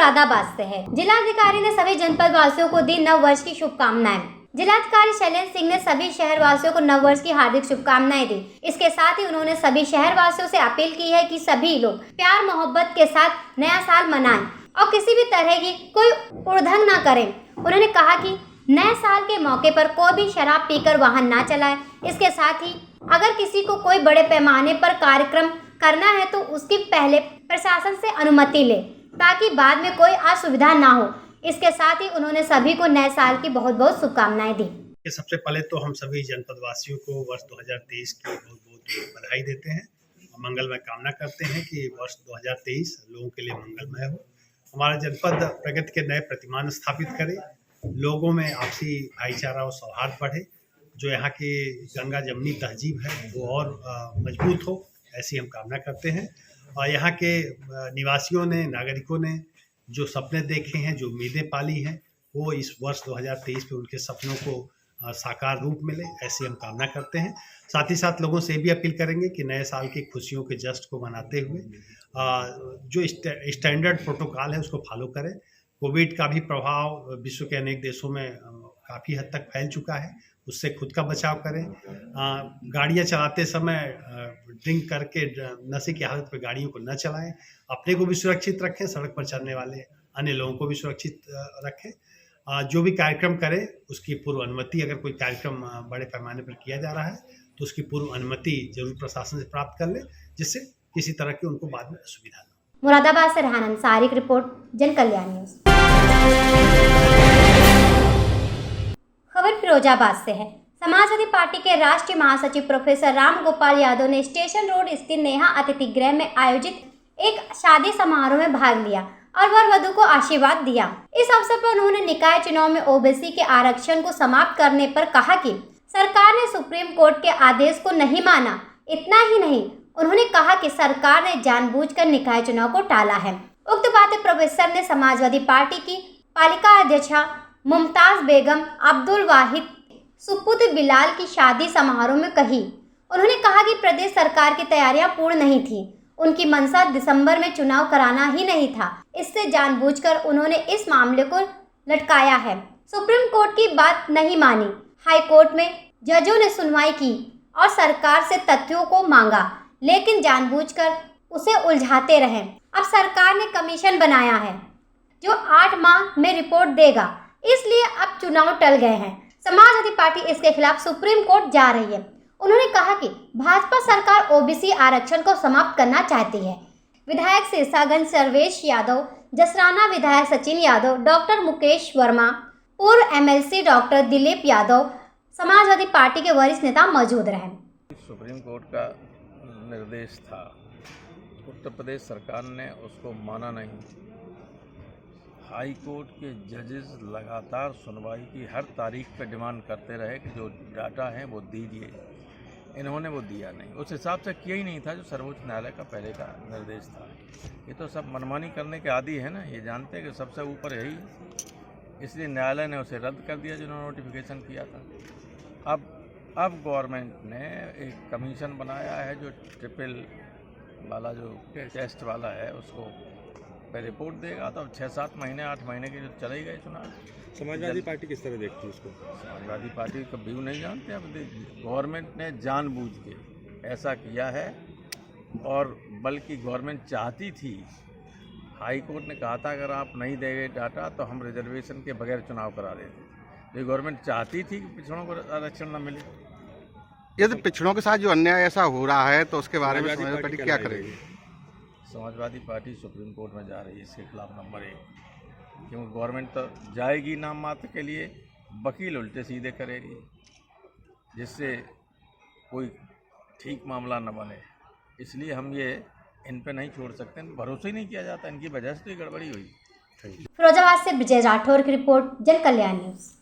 मुरादाबाद से है। जिलाधिकारी ने सभी जनपद वासियों को दी नव वर्ष की शुभकामनाएं। जिलाधिकारी शैलेंद्र सिंह ने सभी शहर वासियों को नव वर्ष की हार्दिक शुभकामनाएं दी। इसके साथ ही उन्होंने सभी शहर वासियों से अपील की है कि सभी लोग प्यार मोहब्बत के साथ नया साल मनाएं और किसी भी तरह की कोई उल्लंघन न करें। उन्होंने कहा कि नए साल के मौके पर कोई भी शराब पीकर वाहन ना चलाए। इसके साथ ही अगर किसी को कोई बड़े पैमाने पर कार्यक्रम करना है तो उसकी पहले प्रशासन से अनुमति ले ताकि बाद में कोई असुविधा ना हो। इसके साथ ही उन्होंने सभी को नए साल की बहुत बहुत शुभकामनाएं दी। सबसे पहले तो हम सभी जनपद वासियों को वर्ष 2023 की बहुत बहुत बधाई देते हैं और मंगलमय कामना करते हैं कि वर्ष 2023 लोगों के लिए मंगलमय हो। हमारा जनपद प्रगति के नए प्रतिमान स्थापित करे, लोगों में आपसी भाईचारा और सौहार्द बढ़े, जो यहाँ की गंगा जमनी तहजीब है वो और मजबूत हो, ऐसी हम कामना करते हैं। और यहाँ के निवासियों ने, नागरिकों ने जो सपने देखे हैं, जो उम्मीदें पाली हैं, वो इस वर्ष 2023 में उनके सपनों को साकार रूप मिले, ऐसी हम कामना करते हैं। साथ ही साथ लोगों से भी अपील करेंगे कि नए साल की खुशियों के जश्न को मनाते हुए जो स्टैंडर्ड प्रोटोकॉल है उसको फॉलो करें। कोविड का भी प्रभाव विश्व के अनेक देशों में काफ़ी हद तक फैल चुका है, उससे खुद का बचाव करें। गाड़ियाँ चलाते समय ड्रिंक करके नशे की हालत में गाड़ियों को न चलाएं, अपने को भी सुरक्षित रखें, सड़क पर चलने वाले अन्य लोगों को भी सुरक्षित रखें। जो भी कार्यक्रम करें उसकी पूर्व अनुमति, अगर कोई कार्यक्रम बड़े पैमाने पर किया जा रहा है तो उसकी पूर्व अनुमति जरूर प्रशासन से प्राप्त कर लें, जिससे किसी तरह की उनको बाद में असुविधा न हो। मुरादाबाद से रेहान अंसारी की रिपोर्ट, जन कल्याण न्यूज। खबर फिरोजाबाद से है। समाजवादी पार्टी के राष्ट्रीय महासचिव प्रोफेसर राम गोपाल यादव ने स्टेशन रोड स्थित नेहा अतिथि गृह में आयोजित एक शादी समारोह में भाग लिया और वर वधु को आशीर्वाद दिया। इस अवसर पर उन्होंने निकाय चुनाव में ओबीसी के आरक्षण को समाप्त करने पर कहा कि सरकार ने सुप्रीम कोर्ट के आदेश को नहीं माना। इतना ही नहीं, उन्होंने कहा कि सरकार ने जानबूझकर निकाय चुनाव को टाला है। उक्त बातें प्रोफेसर ने समाजवादी पार्टी की पालिका अध्यक्षा मुमताज बेगम अब्दुल वाहिद सुपुत्र बिलाल की शादी समारोह में कही। उन्होंने कहा कि प्रदेश सरकार की तैयारियां पूर्ण नहीं थी, उनकी मंशा दिसंबर में चुनाव कराना ही नहीं था, इससे जानबूझकर उन्होंने इस मामले को लटकाया है। सुप्रीम कोर्ट की बात नहीं मानी, हाई कोर्ट में जजों ने सुनवाई की और सरकार से तथ्यों को मांगा, लेकिन जानबूझकर उसे उलझाते रहे। अब सरकार ने कमीशन बनाया है जो 8 माह में रिपोर्ट देगा, इसलिए अब चुनाव टल गए हैं। समाजवादी पार्टी इसके खिलाफ सुप्रीम कोर्ट जा रही है। उन्होंने कहा कि भाजपा सरकार ओबीसी आरक्षण को समाप्त करना चाहती है। विधायक सिरसागंज सर्वेश यादव, जसराना विधायक सचिन यादव, डॉक्टर मुकेश वर्मा, पूर्व MLC doctor Dilip Yadav, Samajwadi party के वरिष्ठ नेता मौजूद रहे। सुप्रीम कोर्ट का निर्देश था, उत्तर प्रदेश सरकार ने उसको माना नहीं। हाई कोर्ट के जजेस लगातार सुनवाई की हर तारीख पर डिमांड करते रहे कि जो डाटा है वो दीजिए, इन्होंने वो दिया नहीं। उस हिसाब से किया ही नहीं था जो सर्वोच्च न्यायालय का पहले का निर्देश था। ये तो सब मनमानी करने के आदी है ना, ये जानते हैं कि सबसे ऊपर यही, इसलिए न्यायालय ने उसे रद्द कर दिया जिन्होंने नोटिफिकेशन किया था। अब गवर्नमेंट ने एक कमीशन बनाया है जो ट्रिपल वाला जो टेस्ट वाला है उसको पे रिपोर्ट देगा, तो अब 6-7 महीने 8 महीने के जो चले गए चुनाव। समाजवादी पार्टी किस तरह देखती है उसको? समाजवादी पार्टी का व्यू नहीं जानते। अब गवर्नमेंट ने जानबूझ के ऐसा किया है, और बल्कि गवर्नमेंट चाहती थी, हाई कोर्ट ने कहा था अगर आप नहीं देंगे डाटा तो हम रिजर्वेशन के बगैर चुनाव करा देते। तो गवर्नमेंट चाहती थी कि पिछड़ों को आरक्षण न मिले। यदि पिछड़ों के साथ जो अन्याय ऐसा हो रहा है तो उसके बारे में समाजवादी पार्टी क्या करेगी? समाजवादी पार्टी सुप्रीम कोर्ट में जा रही है इसके खिलाफ नंबर 1, क्योंकि गवर्नमेंट तो जाएगी नाम मात्र के लिए, वकील उल्टे सीधे करेगी, जिससे कोई ठीक मामला न बने। इसलिए हम ये इन पे नहीं छोड़ सकते, भरोसा ही नहीं किया जाता, इनकी वजह से तो ये गड़बड़ी हुई। फिरोजाबाद से विजय राठौर की रिपोर्ट, जन कल्याण न्यूज।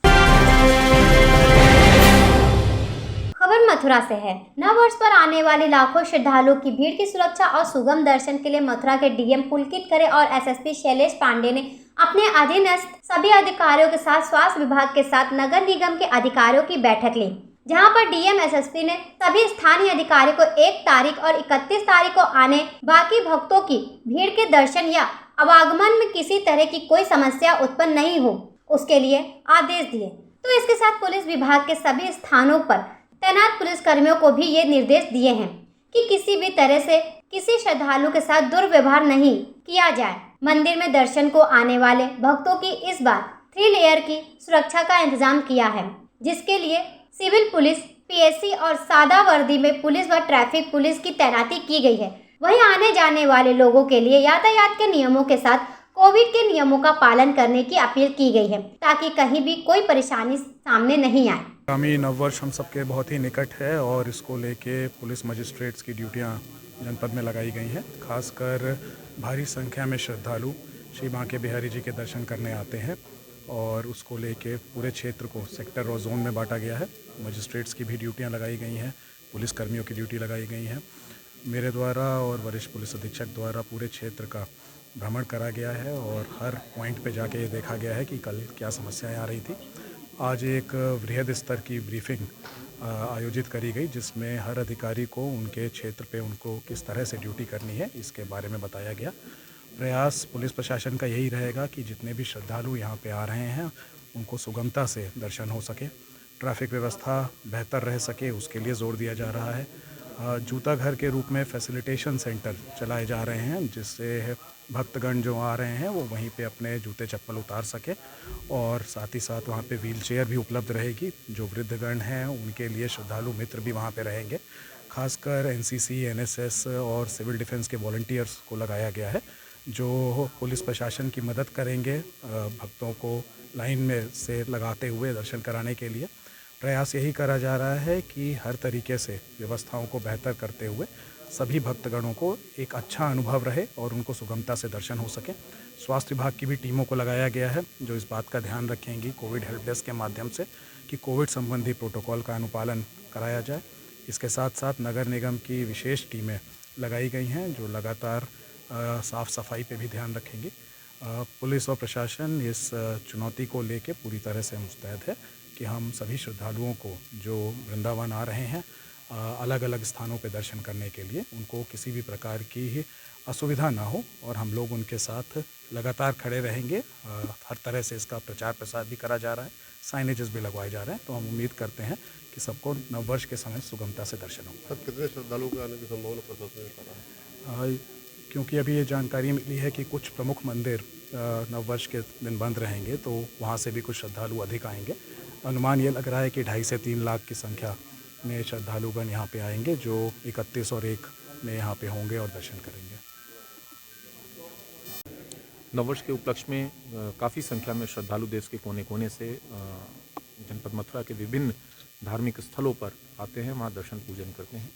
खबर मथुरा से है। नव वर्ष पर आने वाले लाखों श्रद्धालुओं की भीड़ की सुरक्षा और सुगम दर्शन के लिए मथुरा के डीएम पुलकित खरे और एसएसपी शैलेश पांडे ने अपने अधीनस्थ सभी अधिकारियों के साथ स्वास्थ्य विभाग के साथ नगर निगम के अधिकारियों की बैठक ली, जहां पर डीएम एसएसपी ने सभी स्थानीय अधिकारियों को 1 तारीख और 31 तारीख को आने बाकी भक्तों की भीड़ के दर्शन या आवागमन में किसी तरह की कोई समस्या उत्पन्न नहीं हो, उसके लिए आदेश दिए। तो इसके साथ पुलिस विभाग के सभी स्थानों पर तैनात पुलिसकर्मियों को भी ये निर्देश दिए हैं कि किसी भी तरह से किसी श्रद्धालु के साथ दुर्व्यवहार नहीं किया जाए। मंदिर में दर्शन को आने वाले भक्तों की इस बार 3 लेयर की सुरक्षा का इंतजाम किया है, जिसके लिए सिविल पुलिस, पीएससी और सादा वर्दी में पुलिस व ट्रैफिक पुलिस की तैनाती की गई है। वहीं आने जाने वाले लोगों के लिए यातायात के नियमों के साथ कोविड के नियमों का पालन करने की अपील की गई है, ताकि कहीं भी कोई परेशानी सामने नहीं आए। आगामी नववर्ष हम सबके बहुत ही निकट है और इसको लेके पुलिस मजिस्ट्रेट्स की ड्यूटियां जनपद में लगाई गई हैं। खासकर भारी संख्या में श्रद्धालु श्री बांके बिहारी जी के दर्शन करने आते हैं और उसको लेके पूरे क्षेत्र को सेक्टर और जोन में बांटा गया है। मजिस्ट्रेट्स की भी ड्यूटियां लगाई गई हैं, पुलिस कर्मियों की ड्यूटी लगाई गई हैं। मेरे द्वारा और वरिष्ठ पुलिस अधीक्षक द्वारा पूरे क्षेत्र का भ्रमण करा गया है और हर पॉइंट पे जाके ये देखा गया है कि कल क्या समस्याएं आ रही थी। आज एक वृहद स्तर की ब्रीफिंग आयोजित करी गई, जिसमें हर अधिकारी को उनके क्षेत्र पे उनको किस तरह से ड्यूटी करनी है इसके बारे में बताया गया। प्रयास पुलिस प्रशासन का यही रहेगा कि जितने भी श्रद्धालु यहाँ पे आ रहे हैं उनको सुगमता से दर्शन हो सके, ट्रैफिक व्यवस्था बेहतर रह सके, उसके लिए ज़ोर दिया जा रहा है। जूता घर के रूप में फैसिलिटेशन सेंटर चलाए जा रहे हैं, जिससे भक्तगण जो आ रहे हैं वो वहीं पे अपने जूते चप्पल उतार सके और साथ ही साथ वहाँ पे व्हील चेयर भी उपलब्ध रहेगी। जो वृद्धगण हैं उनके लिए श्रद्धालु मित्र भी वहाँ पे रहेंगे। खासकर एनसीसी, एनएसएस और सिविल डिफेंस के वॉलंटियर्स को लगाया गया है, जो पुलिस प्रशासन की मदद करेंगे भक्तों को लाइन में से लगाते हुए दर्शन कराने के लिए। प्रयास यही करा जा रहा है कि हर तरीके से व्यवस्थाओं को बेहतर करते हुए सभी भक्तगणों को एक अच्छा अनुभव रहे और उनको सुगमता से दर्शन हो सके। स्वास्थ्य विभाग की भी टीमों को लगाया गया है, जो इस बात का ध्यान रखेंगी कोविड हेल्प डेस्क के माध्यम से कि कोविड संबंधी प्रोटोकॉल का अनुपालन कराया जाए। इसके साथ साथ नगर निगम की विशेष टीमें लगाई गई हैं, जो लगातार साफ़ सफाई पे भी ध्यान रखेंगी। पुलिस और प्रशासन इस चुनौती को लेके पूरी तरह से मुस्तैद है कि हम सभी श्रद्धालुओं को जो वृंदावन आ रहे हैं अलग अलग स्थानों पे दर्शन करने के लिए, उनको किसी भी प्रकार की असुविधा ना हो और हम लोग उनके साथ लगातार खड़े रहेंगे। हर तरह से इसका प्रचार प्रसार भी करा जा रहा है, साइनेजेस भी लगवाए जा रहे हैं। तो हम उम्मीद करते हैं कि सबको नववर्ष के समय सुगमता से दर्शन होगा। कितने श्रद्धालुओं के आने की संभावना प्रशासन ने बताया है? क्योंकि अभी ये जानकारी मिली है कि कुछ प्रमुख मंदिर नववर्ष के दिन बंद रहेंगे, तो वहाँ से भी कुछ श्रद्धालु अधिक आएंगे। अनुमान ये लग रहा है कि 2.5 से 3 लाख की संख्या में श्रद्धालुगण यहाँ पे आएंगे, जो 31 और 1 में यहाँ पे होंगे और दर्शन करेंगे। नववर्ष के उपलक्ष्य में काफ़ी संख्या में श्रद्धालु देश के कोने कोने से जनपद मथुरा के विभिन्न धार्मिक स्थलों पर आते हैं, वहाँ दर्शन पूजन करते हैं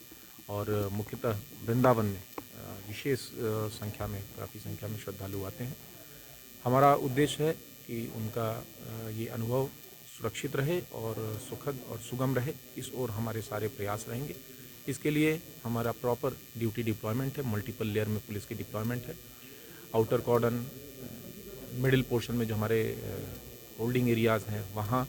और मुख्यतः वृंदावन में विशेष संख्या में, काफ़ी संख्या में श्रद्धालु आते हैं। हमारा उद्देश्य है कि उनका ये अनुभव सुरक्षित रहे और सुखद और सुगम रहे, इस ओर हमारे सारे प्रयास रहेंगे। इसके लिए हमारा प्रॉपर ड्यूटी डिप्लॉयमेंट है, मल्टीपल लेयर में पुलिस की डिप्लॉयमेंट है। आउटर कॉर्डन, मिडिल पोर्शन में जो हमारे होल्डिंग एरियाज़ हैं वहाँ,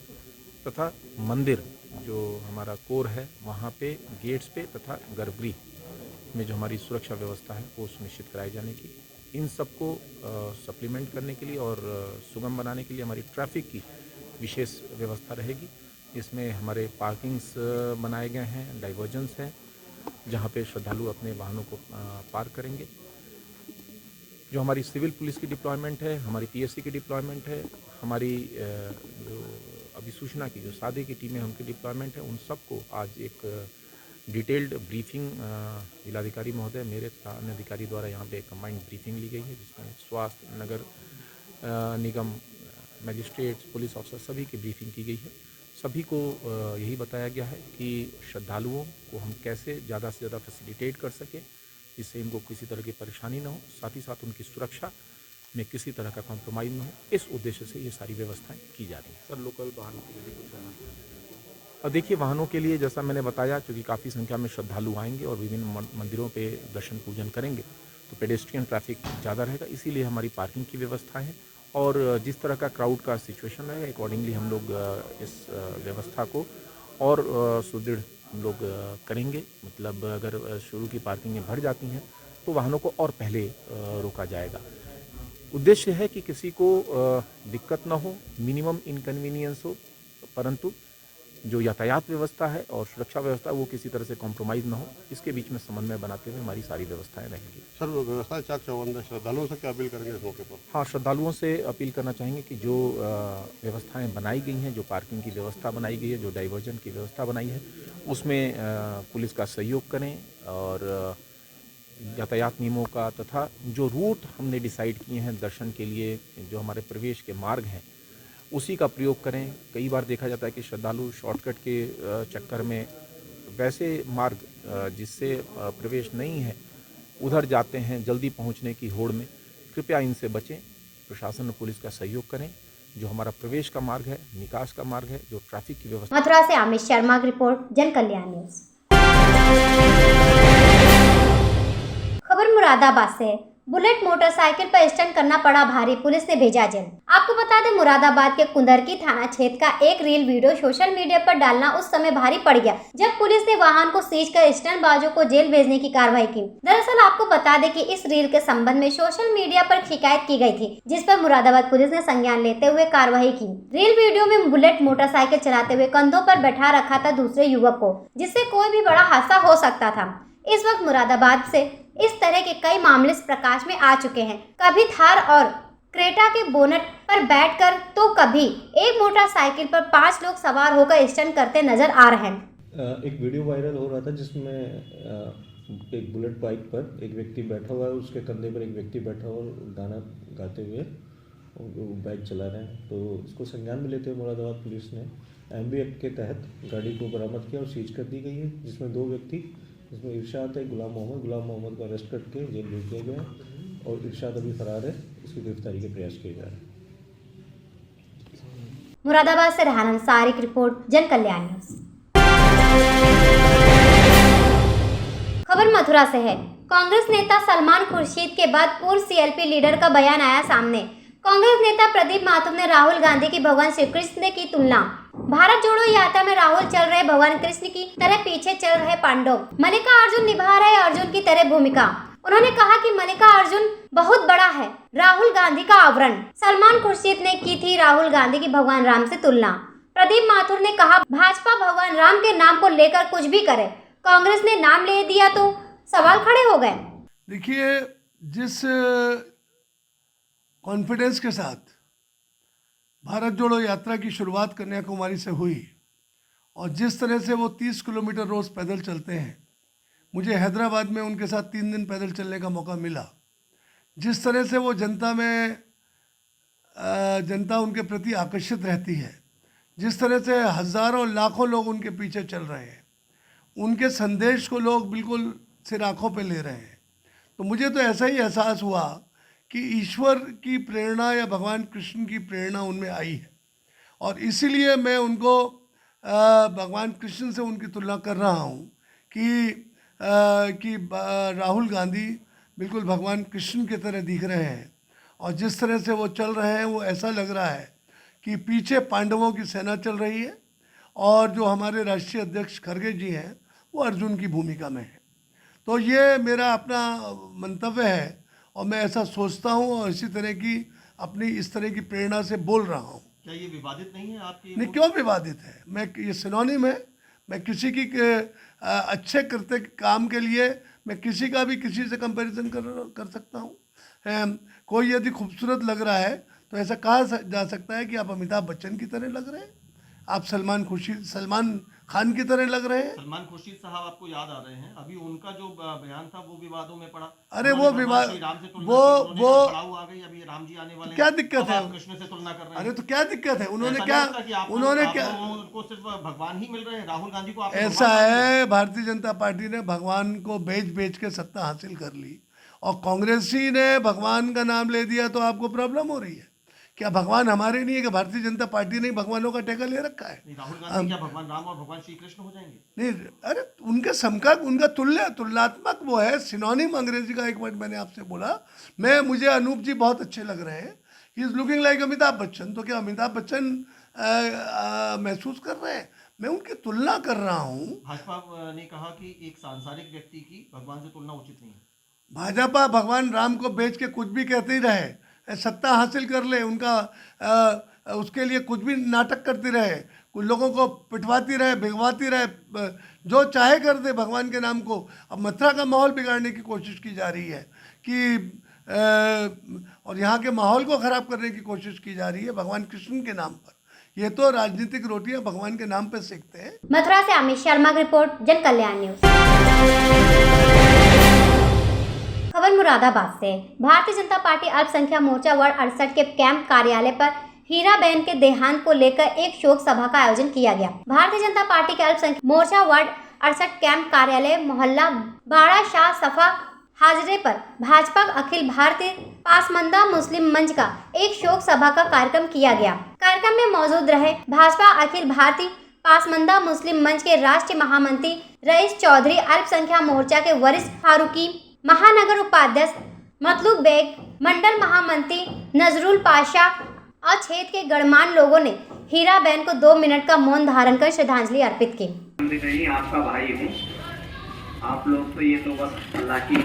तथा मंदिर जो हमारा कोर है वहाँ पे गेट्स पे तथा गर्भगृह में जो हमारी सुरक्षा व्यवस्था है वो सुनिश्चित कराए जाने की, इन सबको सप्लीमेंट करने के लिए और सुगम बनाने के लिए हमारी ट्रैफिक की विशेष व्यवस्था रहेगी। इसमें हमारे पार्किंग्स बनाए गए हैं, डाइवर्जन्स हैं, जहाँ पे श्रद्धालु अपने वाहनों को पार्क करेंगे। जो हमारी सिविल पुलिस की डिप्लॉयमेंट है, हमारी पीएससी की डिप्लॉयमेंट है, हमारी जो अभिसूचना की जो सादे की टीमें उनकी डिप्लॉयमेंट है, उन सबको आज एक डिटेल्ड ब्रीफिंग जिलाधिकारी महोदय, मेरे तथा अन्य अधिकारी द्वारा यहाँ पे एक कंबाइंड ब्रीफिंग ली गई है, जिसमें स्वास्थ्य, नगर निगम, मजिस्ट्रेट्स, पुलिस ऑफिसर सभी की ब्रीफिंग की गई है। सभी को यही बताया गया है कि श्रद्धालुओं को हम कैसे ज़्यादा से ज़्यादा फैसिलिटेट कर सकें, जिससे इनको किसी तरह की परेशानी ना हो, साथ ही साथ उनकी सुरक्षा में किसी तरह का कॉम्प्रोमाइज़ ना हो। इस उद्देश्य से ये सारी व्यवस्थाएं की जा रही हैं। सर, लोकल वाहनों के लिए कुछ है? और देखिए, वाहनों के लिए जैसा मैंने बताया, क्योंकि काफ़ी संख्या में श्रद्धालु आएंगे और विभिन्न मंदिरों पे दर्शन पूजन करेंगे, तो पेडेस्ट्रियन ट्रैफिक ज़्यादा रहेगा, इसीलिए हमारी पार्किंग की व्यवस्था है। और जिस तरह का क्राउड का सिचुएशन रहेगा, अकॉर्डिंगली हम लोग इस व्यवस्था को और सुदृढ़ हम लोग करेंगे। मतलब अगर शुरू की पार्किंगें भर जाती हैं तो वाहनों को और पहले रोका जाएगा। उद्देश्य है कि किसी को दिक्कत ना हो, मिनिमम इनकन्वीनियंस हो, परंतु जो यातायात व्यवस्था है और सुरक्षा व्यवस्था वो किसी तरह से कॉम्प्रोमाइज़ ना हो, इसके बीच में समन्वय बनाते हुए हमारी सारी व्यवस्थाएं रहेंगी। सर व्यवस्था चाक चौबंद है, श्रद्धालुओं से क्या अपील करेंगे इस मौके पर? हाँ, श्रद्धालुओं से अपील करना चाहेंगे कि जो व्यवस्थाएं बनाई गई हैं, जो पार्किंग की व्यवस्था बनाई गई है, जो डाइवर्जन की व्यवस्था बनाई है, उसमें पुलिस का सहयोग करें और यातायात नियमों का तथा जो रूट हमने डिसाइड किए हैं दर्शन के लिए, जो हमारे प्रवेश के मार्ग हैं, उसी का प्रयोग करें। कई बार देखा जाता है कि श्रद्धालु शॉर्टकट के चक्कर में वैसे मार्ग जिससे प्रवेश नहीं है उधर जाते हैं जल्दी पहुंचने की होड़ में। कृपया इनसे बचें, प्रशासन और पुलिस का सहयोग करें। जो हमारा प्रवेश का मार्ग है, निकास का मार्ग है, जो ट्रैफिक की व्यवस्था। मथुरा से अमित शर्मा की रिपोर्ट, जन कल्याण न्यूज। खबर मुरादाबाद से है। बुलेट मोटरसाइकिल पर स्टंट करना पड़ा भारी, पुलिस ने भेजा जेल। आपको बता दें, मुरादाबाद के कुंदरकी थाना क्षेत्र का एक रील वीडियो सोशल मीडिया पर डालना उस समय भारी पड़ गया जब पुलिस ने वाहन को सीज कर स्टंटबाजों को जेल भेजने की कार्रवाई की। दरअसल आपको बता दें कि इस रील के संबंध में सोशल मीडिया पर शिकायत की गई थी, जिस पर मुरादाबाद पुलिस ने संज्ञान लेते हुए कार्रवाई की। रील वीडियो में बुलेट मोटरसाइकिल चलाते हुए कंधों पर बैठा रखा था दूसरे युवक को, जिससे कोई भी बड़ा हादसा हो सकता था। इस वक्त मुरादाबाद से इस तरह के कई मामले प्रकाश में आ चुके हैं। कभी थार और क्रेटा के बोनट पर बैठकर तो कभी एक मोटरसाइकिल पर 5 लोग सवार होकर स्टंट करते नजर आ रहे हैं। एक वीडियो वायरल हो रहा था जिसमें एक बुलेट बाइक पर एक व्यक्ति बैठा हुआ है, उसके कंधे पर एक व्यक्ति बैठा हुआ और गाना गाते हुए बाइक चला रहे हैं। तो इसको संज्ञान में लेते हुए मुरादाबाद पुलिस ने एमबी एक्ट के तहत गाड़ी को बरामद किया और सीज कर दी गई है, जिसमें 2 व्यक्ति, जिसमें इरशाद है, गुलाम मोहम्मद को अरेस्ट करके जेल भेज दिया गया है और इरशाद अभी फरार है, इसकी गिरफ्तारी के प्रयास किए जा रहे हैं। मुरादाबाद से रेहान अंसारी की रिपोर्ट, जन कल्याण न्यूज। खबर मथुरा से है। कांग्रेस नेता सलमान खुर्शीद के बाद पूर्व सीएलपी लीडर का बयान आया सामने। कांग्रेस नेता प्रदीप माथुर ने राहुल गांधी की भगवान श्री कृष्ण की तुलना। भारत जोड़ो यात्रा में राहुल चल रहे भगवान कृष्ण की तरह, पीछे चल रहे पांडव। मल्लिकार्जुन निभा रहे अर्जुन की तरह भूमिका। उन्होंने कहा कि मल्लिकार्जुन बहुत बड़ा है, राहुल गांधी का आवरण। सलमान खुर्शीद ने की थी राहुल गांधी की भगवान राम से तुलना। प्रदीप माथुर ने कहा, भाजपा भगवान राम के नाम को लेकर कुछ भी करे, कांग्रेस ने नाम ले दिया तो सवाल खड़े हो गए। देखिए, जिस कॉन्फिडेंस के साथ भारत जोड़ो यात्रा की शुरुआत कन्याकुमारी से हुई और जिस तरह से वो 30 किलोमीटर रोज़ पैदल चलते हैं, मुझे हैदराबाद में उनके साथ 3 दिन पैदल चलने का मौका मिला। जिस तरह से वो जनता उनके प्रति आकर्षित रहती है, जिस तरह से हज़ारों लाखों लोग उनके पीछे चल रहे हैं, उनके संदेश को लोग बिल्कुल सिर आँखों पे ले रहे हैं, तो मुझे तो ऐसा ही एहसास हुआ कि ईश्वर की प्रेरणा या भगवान कृष्ण की प्रेरणा उनमें आई है और इसीलिए मैं उनको भगवान कृष्ण से उनकी तुलना कर रहा हूँ कि राहुल गांधी बिल्कुल भगवान कृष्ण की तरह दिख रहे हैं और जिस तरह से वो चल रहे हैं वो ऐसा लग रहा है कि पीछे पांडवों की सेना चल रही है और जो हमारे राष्ट्रीय अध्यक्ष खड़गे जी हैं वो अर्जुन की भूमिका में है। तो ये मेरा अपना मंतव्य है और मैं ऐसा सोचता हूँ और इसी तरह की अपनी इस तरह की प्रेरणा से बोल रहा हूँ। क्या ये विवादित नहीं है आपकी? नहीं, क्यों विवादित है? मैं ये सिनोनिम है। मैं किसी की अच्छे करते काम के लिए मैं किसी का भी किसी से कंपैरिजन कर सकता हूँ। कोई यदि खूबसूरत लग रहा है तो ऐसा कहा जा सकता है कि आप अमिताभ बच्चन की तरह लग रहे हैं, आप सलमान खान की तरह लग रहे हैं। सलमान खुर्शीद साहब आपको याद आ रहे हैं, अभी उनका जो बयान था वो विवादों में पड़ा। अरे वो विवाद वो आ गई, अभी राम जी आने वाले, क्या दिक्कत है? कृष्ण से तुलना कर रहे हैं। अरे तो क्या दिक्कत है? उन्होंने क्या उनको सिर्फ भगवान ही मिल रहे हैं, राहुल गांधी को ऐसा है, भारतीय जनता पार्टी ने भगवान को बेच के सत्ता हासिल कर ली और कांग्रेसी ने भगवान का नाम ले दिया, तो आपको प्रॉब्लम हो रही है। क्या भगवान हमारे नहीं है कि भारतीय जनता पार्टी ने भगवानों का टेका ले रखा है? राहुल गांधी क्या भगवान राम और भगवान श्री कृष्ण हो जाएंगे? नहीं, अरे उनके समका उनका तुलनात्मक वो है, सिनोनिम अंग्रेजी का एक वर्ड मैंने आपसे बोला। मुझे अनूप जी बहुत अच्छे लग रहे हैं, he is looking like Amitabh Bachchan. तो क्या अमिताभ बच्चन महसूस कर रहे हैं? मैं उनकी तुलना कर रहा हूँ। भाजपा ने कहा कि एक सांसारिक व्यक्ति की भगवान से तुलना उचित नहीं है। भाजपा भगवान राम को बेच के कुछ भी कहते ही रहे, सत्ता हासिल कर ले, उनका उसके लिए कुछ भी नाटक करती रहे, कुछ लोगों को पिटवाती रहे, भिगवाती रहे, जो चाहे कर दे भगवान के नाम को। अब मथुरा का माहौल बिगाड़ने की कोशिश की जा रही है कि और यहाँ के माहौल को ख़राब करने की कोशिश की जा रही है भगवान कृष्ण के नाम पर। ये तो राजनीतिक रोटियां भगवान के नाम पे सेकते हैं। मथुरा से अमित शर्मा की रिपोर्ट, जन कल्याण न्यूज। खबर मुरादाबाद से। भारतीय जनता पार्टी अल्पसंख्यक मोर्चा वार्ड 68 के कैंप कार्यालय पर हीराबेन के देहांत को लेकर एक शोक सभा का आयोजन किया गया। भारतीय जनता पार्टी के अल्पसंख्यक मोर्चा वार्ड 68 कैंप कार्यालय मोहल्ला बाड़ा शाह सफा हाजरे पर भाजपा अखिल भारतीय पासमंदा मुस्लिम मंच का एक शोक सभा का कार्यक्रम किया गया। कार्यक्रम में मौजूद रहे भाजपा अखिल भारतीय पासमंदा मुस्लिम मंच के राष्ट्रीय महामंत्री रईस चौधरी, अल्पसंख्यक मोर्चा के वरिष्ठ फारूकी, महानगर उपाध्यक्ष मतलूब बेग, मंडल महामंत्री नजरुल पाशा और क्षेत्र के गणमान्य लोगों ने हीराबेन को 2 मिनट का मौन धारण कर श्रद्धांजलि अर्पित की। नहीं, आपका भाई हूँ, आप लोग तो ये तो बस अल्लाह की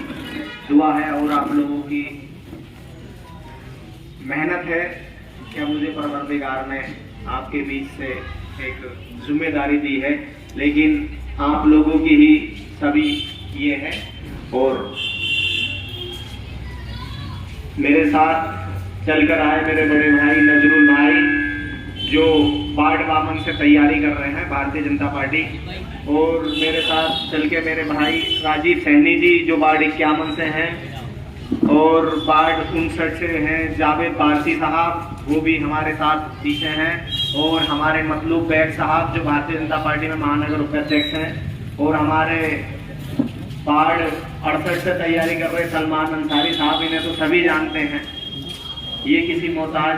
दुआ है और आप लोगों की मेहनत है कि मुझे परवरदिगार ने आपके बीच से एक जिम्मेदारी दी है, लेकिन आप लोगों की ही सभी ये है। और मेरे साथ चलकर आए मेरे बड़े भाई नजरुल भाई, जो वार्ड बामन से तैयारी कर रहे हैं भारतीय जनता पार्टी, और मेरे साथ चल के मेरे भाई राजीव सैनी जी जो वार्ड 51 से हैं, और वार्ड 59 से हैं जावेद पारसी साहब, वो भी हमारे साथ पीछे हैं, और हमारे मतलूब बैग साहब जो भारतीय जनता पार्टी में महानगर उपाध्यक्ष हैं, और हमारे वार्ड 68 से तैयारी कर रहे सलमान अंसारी साहब, इन्हें तो सभी जानते हैं, ये किसी मोहताज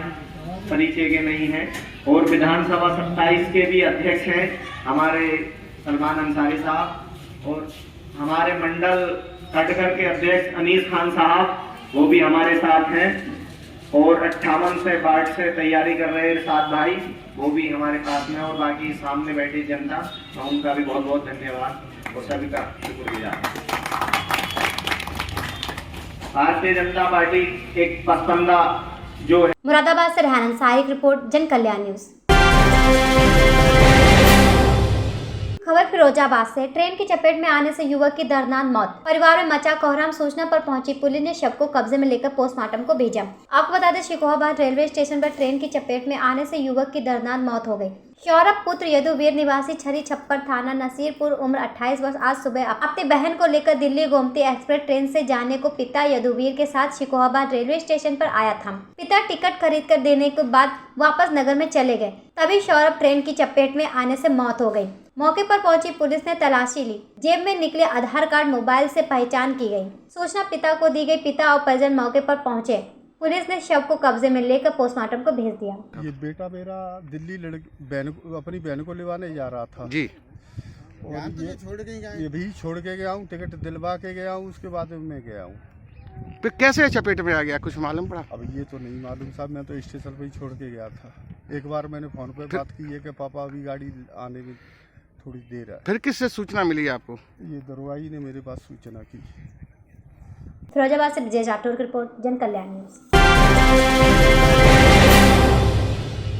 परिचय के नहीं हैं। और विधानसभा 27 के भी अध्यक्ष हैं हमारे सलमान अंसारी साहब, और हमारे मंडल खटकर के अध्यक्ष अनीस खान साहब, वो भी हमारे साथ हैं, और 58 से वार्ड से तैयारी कर रहे 7 भाई, वो भी हमारे साथ में, और बाकी सामने बैठी जनता, तो उनका भी बहुत बहुत धन्यवाद और सभी का शुक्रगुजार। भारतीय जनता पार्टी एक पसंदा जो है। मुरादाबाद से रेहान अंसारी की रिपोर्ट, जन कल्याण न्यूज। खबर फिरोजाबाद से। ट्रेन की चपेट में आने से युवक की दर्दनाक मौत, परिवार में मचा कोहराम। सूचना पर पहुंची पुलिस ने शव को कब्जे में लेकर पोस्टमार्टम को भेजा। आपको बता दें, शिकोहाबाद रेलवे स्टेशन पर ट्रेन की चपेट में आने से युवक की दर्दनाक मौत हो गई। सौरभ पुत्र यदुवीर निवासी छरी छप्पर थाना नसीरपुर, उम्र 28 वर्ष, आज सुबह अपनी बहन को लेकर दिल्ली गोमती एक्सप्रेस ट्रेन से जाने को पिता यदुवीर के साथ शिकोहाबाद रेलवे स्टेशन पर आया था। पिता टिकट खरीद कर देने के बाद वापस नगर में चले गए, तभी सौरभ ट्रेन की चपेट में आने से मौत हो गई। मौके पर पहुंची पुलिस ने तलाशी ली, जेब में निकले आधार कार्ड, मोबाइल से पहचान की गई। सूचना पिता को दी गई। पिता और परिजन मौके पर पहुंचे। पुलिस ने शव को कब्जे में लेकर पोस्टमार्टम को भेज दिया। ये बेटा मेरा दिल्ली अपनी बहन को लेवाने जा रहा था जी, और ये भी छोड़ के गया हूँ, टिकट दिलवा के गया हूँ, उसके बाद मैं गया हूँ। फिर कैसे चपेट में आ गया, कुछ मालूम पड़ा? अब ये तो नहीं मालूम साहब, मैं तो स्टेशन पे ही छोड़ के गया था। एक बार मैंने फोन पे बात की है कि पापा अभी गाड़ी आने में थोड़ी देर है। फिर किससे सूचना मिली आपको? ये दरवाई ने मेरे पास सूचना की। फिरोजाबाद से विजय राठौर की रिपोर्ट, जन कल्याण न्यूज।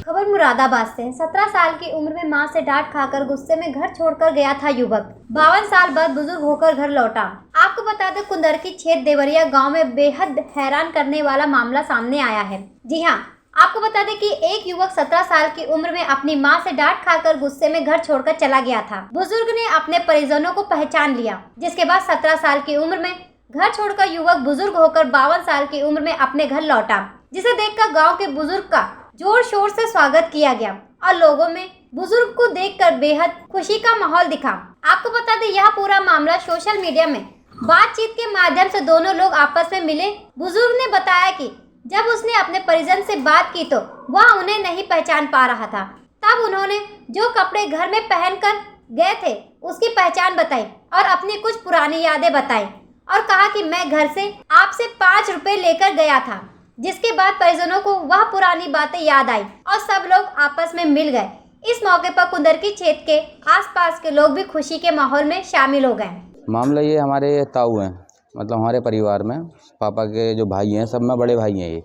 खबर मुरादाबाद से। 17 साल की उम्र में मां से डांट खाकर गुस्से में घर छोड़कर गया था युवक। 52 साल बाद बुजुर्ग होकर घर लौटा। आपको बता दें, कुंदरकी क्षेत्र देवरिया गांव में बेहद हैरान करने वाला मामला सामने आया है। जी हां, आपको बता दें कि एक युवक 17 साल की उम्र में अपनी मां से डांट खाकर गुस्से में घर छोड़कर चला गया था। बुजुर्ग ने अपने परिजनों को पहचान लिया, जिसके बाद 17 साल की उम्र में घर छोड़कर युवक बुजुर्ग होकर 52 साल की उम्र में अपने घर लौटा, जिसे देखकर गांव के बुजुर्ग का जोर शोर से स्वागत किया गया और लोगों में बुजुर्ग को देखकर बेहद खुशी का माहौल दिखा। आपको बता दें, यह पूरा मामला सोशल मीडिया में बातचीत के माध्यम से दोनों लोग आपस में मिले। बुजुर्ग ने बताया कि जब उसने अपने परिजन से बात की तो वह उन्हें नहीं पहचान पा रहा था। तब उन्होंने जो कपड़े घर में पहनकर गए थे उसकी पहचान बताई और अपनी कुछ पुरानी यादें बताई, और कहा कि मैं घर से आपसे 5 रुपए लेकर गया था। जिसके बाद परिजनों को वह पुरानी बातें याद आई और सब लोग आपस में मिल गए। इस मौके पर कुंदरकी क्षेत्र के आसपास के लोग भी खुशी के माहौल में शामिल हो गए। मामला ये हमारे ताऊ हैं, मतलब हमारे परिवार में पापा के जो भाई हैं, सब में बड़े भाई हैं। ये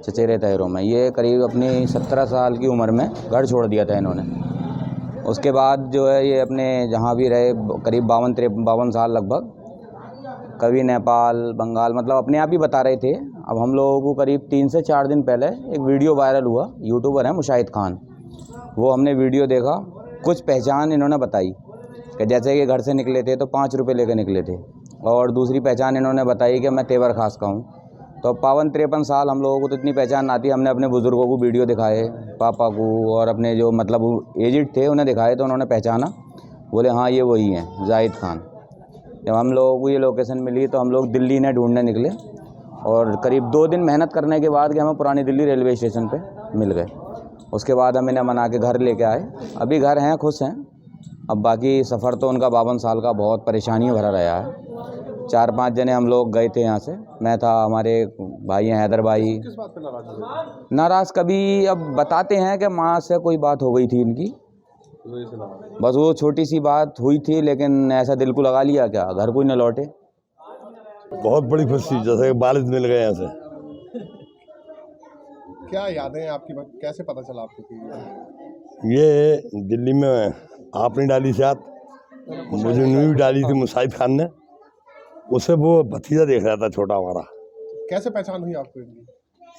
चचेरे तहरों में। ये करीब अपनी 17 साल की उम्र में घर छोड़ दिया था इन्होंने। उसके बाद जो है ये अपने जहाँ भी रहे करीब 52 साल लगभग, कभी नेपाल, बंगाल, मतलब अपने आप ही बता रहे थे। अब हम लोगों को करीब 3 से 4 दिन पहले एक वीडियो वायरल हुआ, यूट्यूबर है मुशाहिद खान, वो हमने वीडियो देखा। कुछ पहचान इन्होंने बताई कि जैसे कि घर से निकले थे तो 5 रुपये लेकर निकले थे, और दूसरी पहचान इन्होंने बताई कि मैं तेवर खास का हूँ। तो 52-53 साल हम लोगों को तो इतनी पहचान आती। हमने अपने बुज़ुर्गों को वीडियो दिखाए, पापा को, और अपने जो मतलब एजिड थे उन्हें दिखाए, तो उन्होंने पहचाना, बोले हाँ ये वही हैं जाहिद खान। जब हम लोगों को ये लोकेशन मिली तो हम लोग दिल्ली ने ढूंढने निकले, और करीब 2 दिन मेहनत करने के बाद कि हमें पुरानी दिल्ली रेलवे स्टेशन पे मिल गए। उसके बाद हम इन्हें मना के घर लेके आए। अभी घर हैं, खुश हैं। अब बाकी सफ़र तो उनका 52 साल का बहुत परेशानी भरा रहा है। 4-5 जने हम लोग गए थे यहाँ से, मैं था, हमारे भाई हैं हैदर भाई। किस बात पे नाराज हुए? नाराज़ कभी अब बताते हैं कि माँ से कोई बात हो गई थी इनकी, बस वो छोटी सी बात हुई थी, लेकिन ऐसा दिल को लगा लिया क्या घर कोई न लौटे। बहुत बड़ी खुशी, जैसे वालिद मिल गए यहाँ से। क्या यादें आपकी, कैसे पता चला आपको कि ये दिल्ली में आपने डाली साथ, मुझे न्यू डाली थी मुशाहिद खान ने, उसे वो भतीजा देख रहा था छोटा हमारा। कैसे पहचान हुई आपको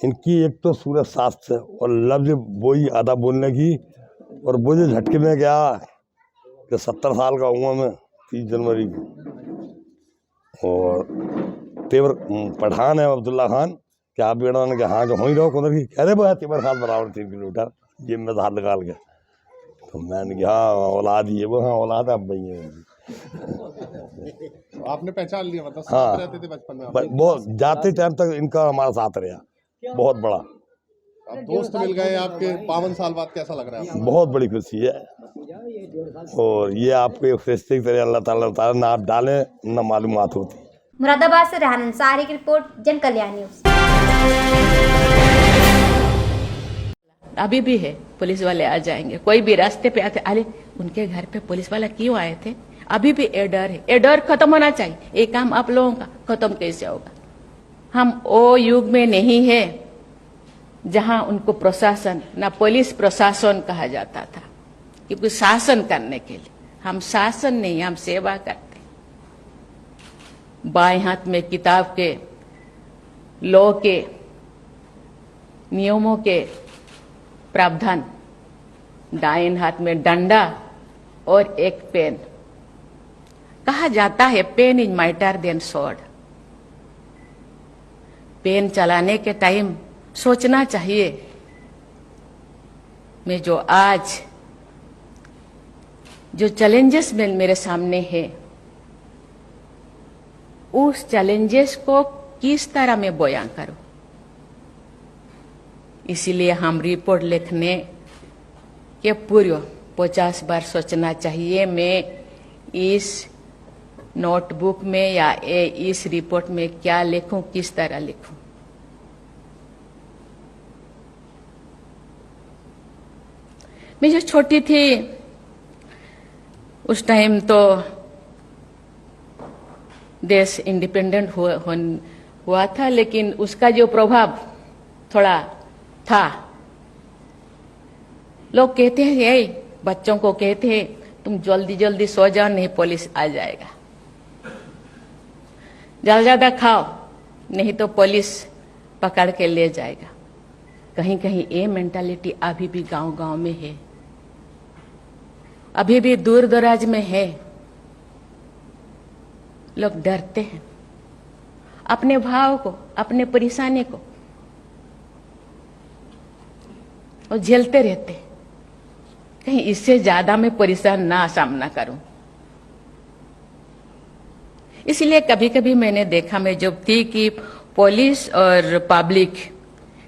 इनकी? एक तो सूरत साफ से, और लफ्ज वही आधा बोलने की, और वो जो झटके में गया कि 70 साल का हुआ मैं 30 जनवरी को, और तेवर पठान है अब्दुल्ला खान, क्या आप बेड़ा ने हाँ जो हो ही रहो कुदर की, कह रहे वो तेवर खान बराबर 3 किलोमीटर, जेब में हाथ निकाल के। तो मैंने कहा हाँ औलाद ही है वो, हाँ औलाद है अब भई है। आपने पहचान लिया, मतलब हाँ, साथ रहते थे बचपन में? बहुत जाते टाइम तक इनका हमारा साथ रहा, बहुत बड़ा। अब दोस्त मिल गए आपके 52 साल बाद, कैसा लग रहा है? बहुत बड़ी खुशी है, और ये आपको एक फरिश्ते की तरह अल्लाह ताला ना आप डालें ना मालूमात होती। मुरादाबाद से रेहान अंसारी की रिपोर्ट, जन कल्याण न्यूज़। अभी भी है, पुलिस वाले आ जाएंगे, कोई भी रास्ते पे आते, अरे उनके घर पे पुलिस वाला क्यों आए थे? अभी भी ये डर है, ये डर खत्म होना चाहिए। ये काम आप लोगों का खत्म कैसे होगा? हम वो युग में नहीं है जहां उनको प्रशासन, ना पुलिस प्रशासन कहा जाता था, क्योंकि शासन करने के लिए। हम शासन नहीं, हम सेवा करते। बाएं हाथ में किताब के, लॉ के, नियमों के प्रावधान, दाएं हाथ में डंडा और एक पेन। कहा जाता है pen is mightier than sword. Pen चलाने के टाइम सोचना चाहिए, मैं जो आज जो चैलेंजेस मेरे सामने है, उस चैलेंजेस को किस तरह मैं बयां करूं। इसीलिए हम रिपोर्ट लिखने के पूर्व 50 बार सोचना चाहिए, मैं इस नोटबुक में या इस रिपोर्ट में क्या लिखूं, किस तरह लिखूं। मैं जो छोटी थी उस टाइम तो देश इंडिपेंडेंट हुआ था, लेकिन उसका जो प्रभाव थोड़ा था। लोग कहते हैं, ये बच्चों को कहते हैं तुम जल्दी जल्दी सो जाओ, नहीं पुलिस आ जाएगा, ज्यादा ज्यादा खाओ नहीं तो पुलिस पकड़ के ले जाएगा। कहीं कहीं ये मेंटालिटी अभी भी गांव-गांव में है, अभी भी दूर दराज में है। लोग डरते हैं अपने भाव को, अपने परेशानी को, और झेलते रहते हैं, कहीं इससे ज्यादा मैं परेशान ना सामना करूं। इसलिए कभी कभी मैंने देखा, मैं जब थी, कि पुलिस और पब्लिक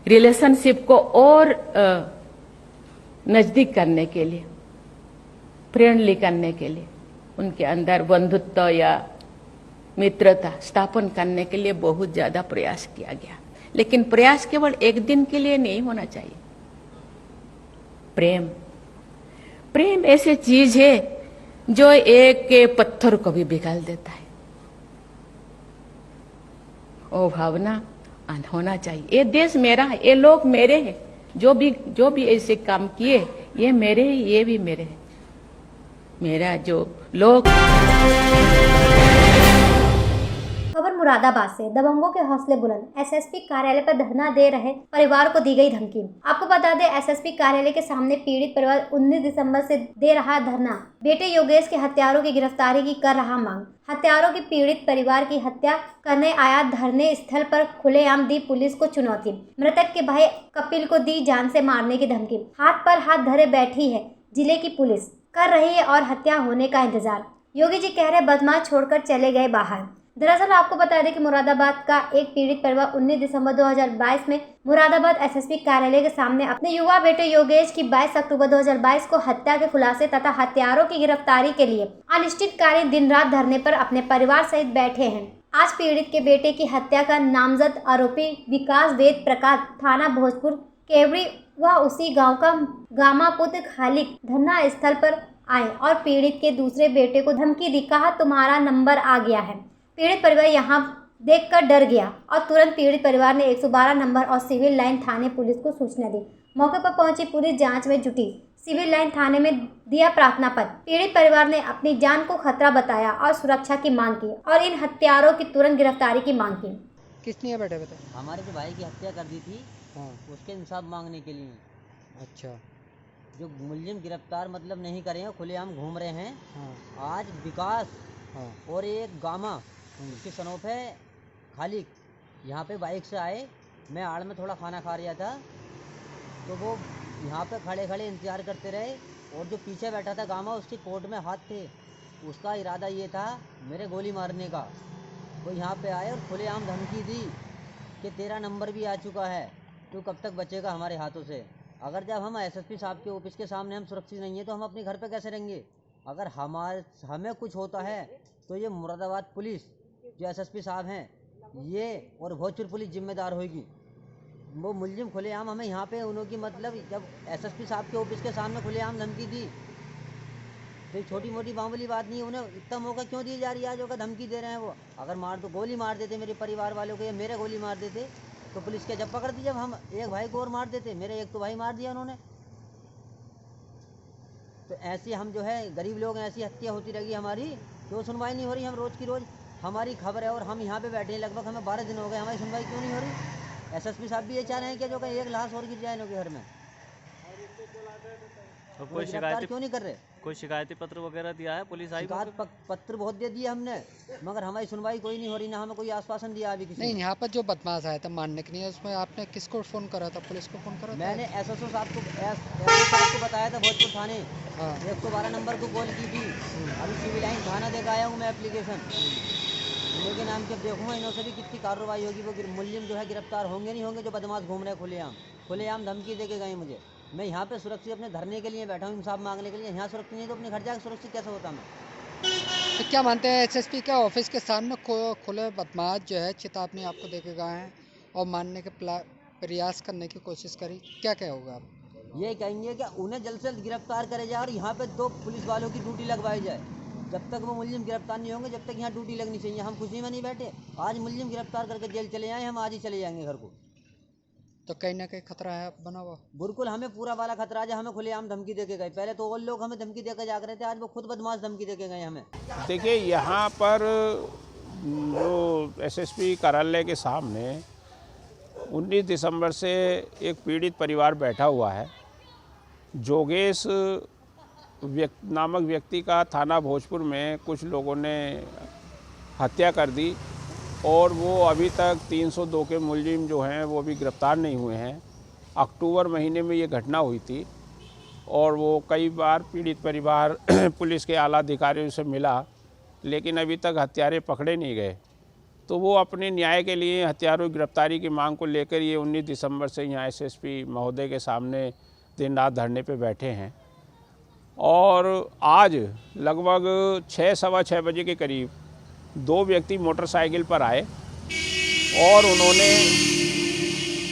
रिलेशनशिप को और नजदीक करने के लिए, फ्रेंडली करने के लिए, उनके अंदर बंधुत्व या मित्रता स्थापन करने के लिए बहुत ज्यादा प्रयास किया गया। लेकिन प्रयास केवल एक दिन के लिए नहीं होना चाहिए। प्रेम ऐसी चीज है जो एक के पत्थर को भी पिघल देता है। वो भावना होना चाहिए। ये देश मेरा है, ये लोग मेरे हैं, जो भी ऐसे काम किए ये मेरे हैं, ये भी मेरे हैं। मेरा जो लोग। खबर मुरादाबाद से। दबंगों के हौसले बुलंद, एसएसपी कार्यालय पर धरना दे रहे परिवार को दी गई धमकी। आपको बता दें, एसएसपी कार्यालय के सामने पीड़ित परिवार 19 दिसंबर से दे रहा धरना। बेटे योगेश के हत्यारों की गिरफ्तारी की कर रहा मांग। हत्यारों की पीड़ित परिवार की हत्या करने आया धरने स्थल पर खुलेआम दी पुलिस को चुनौती। मृतक के भाई कपिल को दी जान से मारने की धमकी। हाथ पर हाथ धरे बैठी है जिले की पुलिस, कर रही है और हत्या होने का इंतजार। योगी जी कह रहे बदमाश छोड़कर चले गए बाहर। दरअसल आपको बता दें कि मुरादाबाद का एक पीड़ित परिवार 19 दिसंबर 2022 में मुरादाबाद एसएसपी कार्यालय के सामने अपने युवा बेटे योगेश की 22 अक्टूबर 2022 को हत्या के खुलासे तथा हत्यारों की गिरफ्तारी के लिए अनिश्चितकालीन दिन रात धरने पर अपने परिवार सहित बैठे हैं। आज पीड़ित के बेटे की हत्या का नामजद आरोपी विकास वेद प्रकाश थाना भोजपुर केवड़ी व उसी गाँव का गामा पुत्र खालिक धरना स्थल पर आए और पीड़ित के दूसरे बेटे को धमकी दी। कहा तुम्हारा नंबर आ गया है। पीड़ित परिवार यहां देखकर डर गया और तुरंत पीड़ित परिवार ने 112 नंबर और सिविल लाइन थाने पुलिस को सूचना दी। मौके पर पहुंची पुलिस जांच में जुटी। सिविल लाइन थाने में दिया प्रार्थना पत्र। पीड़ित परिवार ने अपनी जान को खतरा बताया और सुरक्षा की मांग की और इन हत्यारों की तुरंत गिरफ्तारी की मांग की। किसने बैठे थे? हमारे जो भाई की हत्या कर दी थी, हाँ। उसके इंसाफ मांगने के लिए। अच्छा। जो मुलजिम गिरफ्तार मतलब नहीं करे हैं, खुलेआम घूम रहे हैं। हाँ। आज विकास हाँ। और एक गामा उसकी सनोफ है खालिक, यहाँ पे बाइक से आए। मैं आड़ में थोड़ा खाना खा रहा था तो वो यहाँ पे खड़े खड़े इंतजार करते रहे और जो पीछे बैठा था गामा उसके कोट में हाथ थे। उसका इरादा ये था मेरे गोली मारने का। वो यहाँ पे आए और खुलेआम धमकी दी कि तेरा नंबर भी आ चुका है, तू कब तक बचेगा हमारे हाथों से। अगर जब हम एसएसपी साहब के ऑफिस के सामने हम सुरक्षित नहीं है तो हम अपने घर पे कैसे रहेंगे। अगर हमें कुछ होता है तो ये मुरादाबाद पुलिस जो एसएसपी साहब हैं ये और भोजपुर पुलिस जिम्मेदार होगी। वो मुलजिम खुलेआम हमें यहाँ पे उन्होंने मतलब जब एसएसपी साहब के ऑफिस के सामने खुलेआम धमकी दी तो छोटी मोटी मामूली बात नहीं। उन्हें इतना मौका क्यों दी जा रही है? आज होगा धमकी दे रहे हैं वो। अगर मार दो गोली मार देते मेरे परिवार वालों को या मेरे गोली मार देते तो पुलिस क्या जब पकड़ दी? जब हम एक भाई को और मार देते, मेरे एक तो भाई मार दिया उन्होंने। तो ऐसी हम जो है गरीब लोग हैं, ऐसी हत्या होती रहेगी हमारी, क्यों सुनवाई नहीं हो रही? हम रोज़ की रोज़ हमारी खबर है और हम यहाँ पे बैठे हैं, लगभग हमें 12 दिन हो गए, हमारी सुनवाई क्यों नहीं हो रही? एसएसपी साहब भी ये चाह रहे हैं कि जो एक लाश और गिर जाए इनके घर में। तो कोई शिकायत क्यों नहीं कर रहे? कोई शिकायती पत्र वगैरह दिया है? पुलिस आई? शिकायत पत्र बहुत दे दिए हमने, मगर हमारी सुनवाई कोई नहीं हो रही, ना हमें कोई आश्वासन दिया अभी किसी। नहीं, यहाँ पर जो बदमाश आया था मारने के लिए, उसमें आपने किसको फ़ोन करा था? पुलिस को फ़ोन करा था? मैंने एसएसओ साहब को बताया था भोजपुर थाने। 112 नंबर को कॉल की थी। अभी सिविल लाइन थाना देकर आया हूँ मैं एप्लीकेशन। लेकिन हम जब देखूँगा इन्हों से भी कितनी कार्रवाई होगी। वो मुलजिम जो है गिरफ्तार होंगे नहीं होंगे जो बदमाश घूम रहे खुलेआम धमकी दे के गए मुझे। मैं यहाँ पे सुरक्षित अपने धरने के लिए बैठा हूँ, इंसाफ मांगने के लिए। यहाँ सुरक्षित नहीं तो अपने घर जाकर सुरक्षित कैसे होता मैं? तो क्या मानते हैं एसएसपी के ऑफिस के सामने खुले बदमाश जो है चेतावनी आपको देके गए हैं और मारने के प्रयास करने की कोशिश करी, क्या होगा आप? ये कहेंगे कि उन्हें जल्द से जल्द गिरफ्तार करे जाए और यहाँ पे 2 पुलिस वालों की ड्यूटी लगवाई जाए। जब तक वो मुलजिम गिरफ्तार नहीं होंगे जब तक यहाँ ड्यूटी लगनी चाहिए। हम खुशी में नहीं बैठे। आज मुलजिम गिरफ्तार करके जेल चले आए, हम आज ही चले जाएंगे घर को। तो कहीं ना कहीं खतरा है बना हुआ? बिल्कुल, हमें पूरा वाला खतरा है। हमें खुलेआम धमकी देके गए। पहले तो और लोग हमें धमकी देकर जा रहे थे, आज वो खुद बदमाश धमकी देके गए हमें। देखिए, यहाँ पर जो एसएसपी कार्यालय के सामने 19 दिसंबर से एक पीड़ित परिवार बैठा हुआ है। जोगेश नामक व्यक्ति का थाना भोजपुर में कुछ लोगों ने हत्या कर दी और वो अभी तक 302 के मुलजिम जो हैं वो भी गिरफ्तार नहीं हुए हैं। अक्टूबर महीने में ये घटना हुई थी और वो कई बार पीड़ित परिवार पुलिस के आला अधिकारियों से मिला, लेकिन अभी तक हत्यारे पकड़े नहीं गए। तो वो अपने न्याय के लिए हत्यारों की गिरफ्तारी की मांग को लेकर ये 19 दिसंबर से यहाँ एसएसपी महोदय के सामने दिन रात धरने पे बैठे हैं। और आज लगभग 6-6:15 बजे के करीब 2 व्यक्ति मोटरसाइकिल पर आए और उन्होंने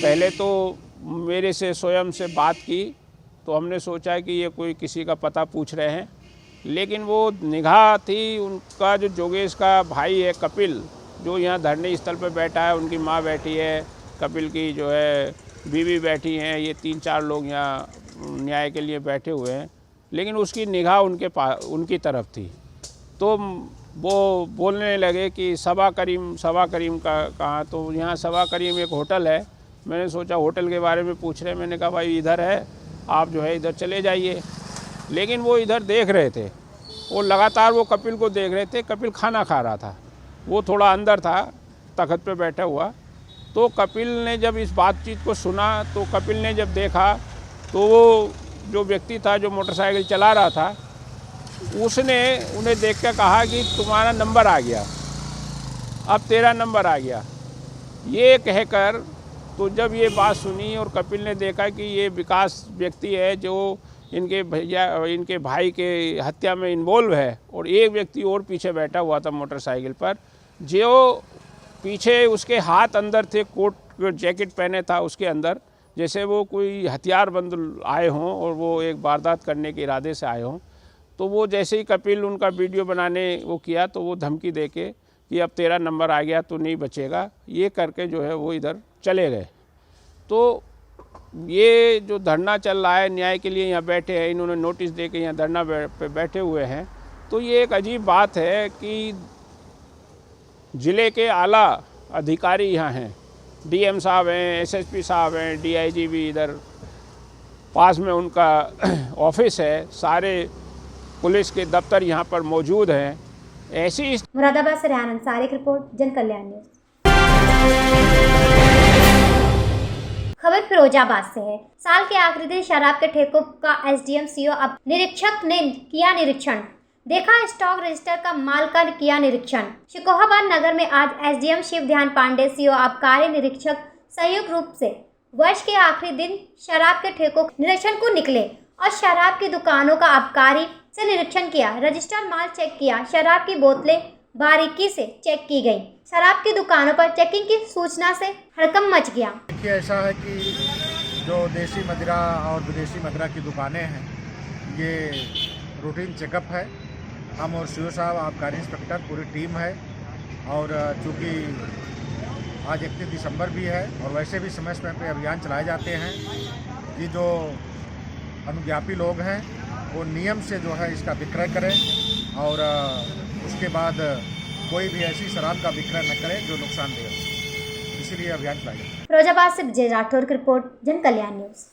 पहले तो मेरे से स्वयं से बात की। तो हमने सोचा कि ये कोई किसी का पता पूछ रहे हैं, लेकिन वो निगाह थी उनका जो जोगेश का भाई है कपिल, जो यहाँ धरने स्थल पर बैठा है, उनकी माँ बैठी है, कपिल की जो है बीवी बैठी हैं, ये 3-4 लोग यहाँ न्याय के लिए बैठे हुए हैं, लेकिन उसकी निगाह उनकी तरफ थी। तो वो बोलने लगे कि सभा करीम का कहाँ, तो यहाँ सभा करीम एक होटल है। मैंने सोचा होटल के बारे में पूछ रहे, मैंने कहा भाई इधर है, आप जो है इधर चले जाइए। लेकिन वो इधर देख रहे थे, वो लगातार वो कपिल को देख रहे थे। कपिल खाना खा रहा था, वो थोड़ा अंदर था तख्त पे बैठा हुआ। तो कपिल ने जब इस बातचीत को सुना, तो कपिल ने जब देखा तो वो जो व्यक्ति था जो मोटरसाइकिल चला रहा था, उसने उन्हें देख कर कहा कि तुम्हारा नंबर आ गया, अब तेरा नंबर आ गया। ये कहकर तो जब ये बात सुनी और कपिल ने देखा कि ये विकास व्यक्ति है जो इनके भाई के हत्या में इन्वॉल्व है, और एक व्यक्ति और पीछे बैठा हुआ था मोटरसाइकिल पर, जो पीछे उसके हाथ अंदर थे, कोट जैकेट पहने था उसके अंदर, जैसे वो कोई हथियारबंद आए हों और वो एक वारदात करने के इरादे से आए हों। तो वो जैसे ही कपिल उनका वीडियो बनाने वो किया, तो वो धमकी देके कि अब तेरा नंबर आ गया तो नहीं बचेगा, ये करके जो है वो इधर चले गए। तो ये जो धरना चल रहा है, न्याय के लिए यहाँ बैठे हैं, इन्होंने नोटिस दे के यहाँ धरना पे बैठे हुए हैं। तो ये एक अजीब बात है कि ज़िले के आला अधिकारी यहाँ हैं, डीएम साहब हैं, एसएसपी साहब हैं, डीआईजी भी इधर पास में उनका ऑफिस है, सारे पुलिस के दफ्तर यहाँ पर मौजूद हैं। ऐसी मुरादाबाद से रेहान अंसारी की रिपोर्ट, जन कल्याण न्यूज़। खबर फिरोजाबाद से है। साल के आखिरी दिन शराब के ठेकों का एसडीएम सीओ अब निरीक्षक ने किया निरीक्षण, देखा स्टॉक रजिस्टर का माल का किया निरीक्षण। शिकोहाबाद नगर में आज एसडीएम शिव ध्यान पांडे सीओ आबकारी निरीक्षक संयुक्त रूप से वर्ष के आखिरी दिन शराब के ठेकों निरीक्षण को निकले और शराब की दुकानों का आबकारी से निरीक्षण किया, रजिस्टर माल चेक किया, शराब की बोतलें बारीकी से चेक की गई। शराब की दुकानों पर चेकिंग की सूचना से हड़कंप मच गया। देखिए, ऐसा है कि जो देसी मदिरा और विदेशी मदिरा की दुकानें हैं, ये रूटीन चेकअप है। हम और सीओ साहब, आबकारी इंस्पेक्टर, पूरी टीम है। और चूँकि आज 31 दिसंबर भी है और वैसे भी समय समय पे अभियान चलाए जाते हैं कि जो अनुज्ञापी लोग हैं वो नियम से जो है इसका विक्रय करें और उसके बाद कोई भी ऐसी शराब का विक्रय न करें जो नुकसानदेह हो। इसीलिए अभियान चलाया जाता है। फिरोजाबाद से विजय राठौर की रिपोर्ट, जन कल्याण न्यूज़।